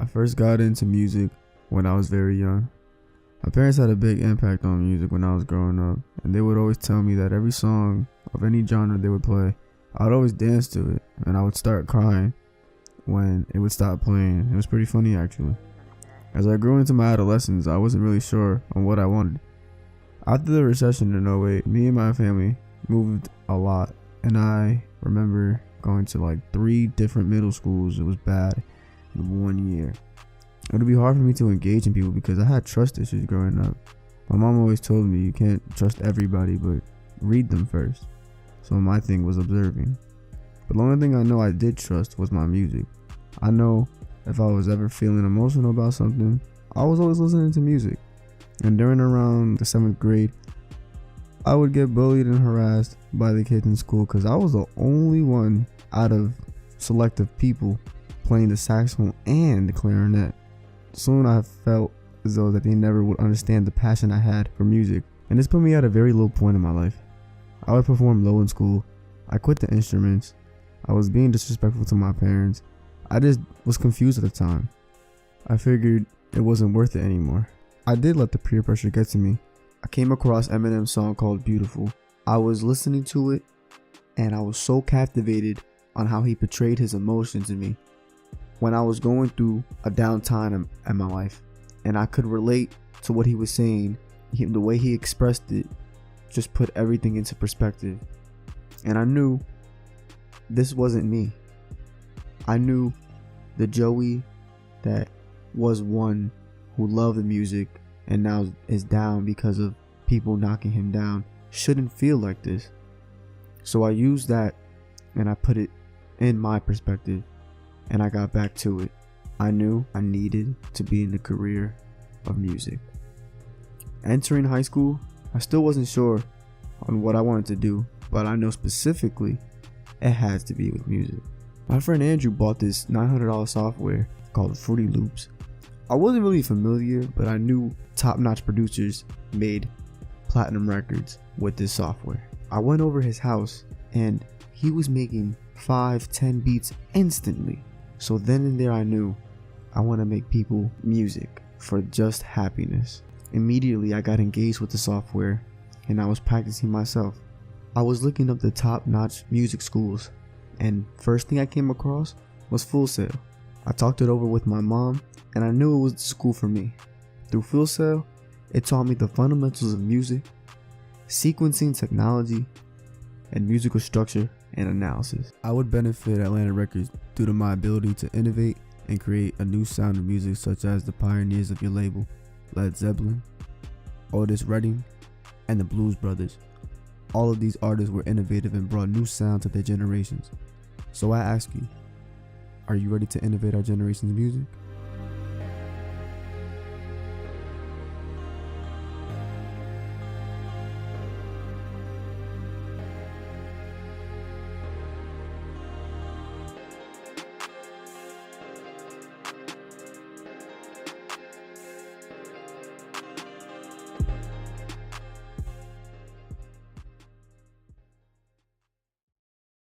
I first got into music when I was very young. My parents had a big impact on music when I was growing up, and they would always tell me that every song of any genre they would play, I would always dance to it, and I would start crying when it would stop playing. It was pretty funny, actually. As I grew into my adolescence, I wasn't really sure on what I wanted. After the recession in '08, me and my family moved a lot, and I remember going to like 3 different middle schools. It was bad in 1 year. It would be hard for me to engage in people because I had trust issues growing up. My mom always told me you can't trust everybody, but read them first. So my thing was observing. But the only thing I know I did trust was my music. I know if I was ever feeling emotional about something, I was always listening to music. And during around the 7th grade, I would get bullied and harassed by the kids in school because I was the only one out of selective people playing the saxophone and the clarinet. Soon I felt as though that they never would understand the passion I had for music, and this put me at a very low point in my life. I would perform low in school. I quit the instruments. I was being disrespectful to my parents. I just was confused at the time. I figured it wasn't worth it anymore. I did let the peer pressure get to me. I came across Eminem's song called Beautiful. I was listening to it, and I was so captivated on how he portrayed his emotions in me when I was going through a down time in my life, and I could relate to what he was saying. The way he expressed it just put everything into perspective, and I knew this wasn't me. I knew the Joey that was one who loved the music and now is down because of people knocking him down shouldn't feel like this. So I used that and I put it in my perspective, and I got back to it. I knew I needed to be in the career of music. Entering high school, I still wasn't sure on what I wanted to do, but I know specifically it has to be with music. My friend Andrew bought this $900 software called Fruity Loops. I wasn't really familiar, but I knew top-notch producers made platinum records with this software. I went over his house and he was making 5-10 beats instantly. So then and there I knew I want to make people music for just happiness. Immediately I got engaged with the software and I was practicing myself. I was looking up the top-notch music schools, and first thing I came across was Full Sail. I talked it over with my mom and I knew it was the school for me. Through Full Sail, it taught me the fundamentals of music, sequencing technology, and musical structure and analysis. I would benefit Atlantic Records due to my ability to innovate and create a new sound of music, such as the pioneers of your label, Led Zeppelin, Otis Redding, and the Blues Brothers. All of these artists were innovative and brought new sound to their generations. So I ask you, are you ready to innovate our generation's music?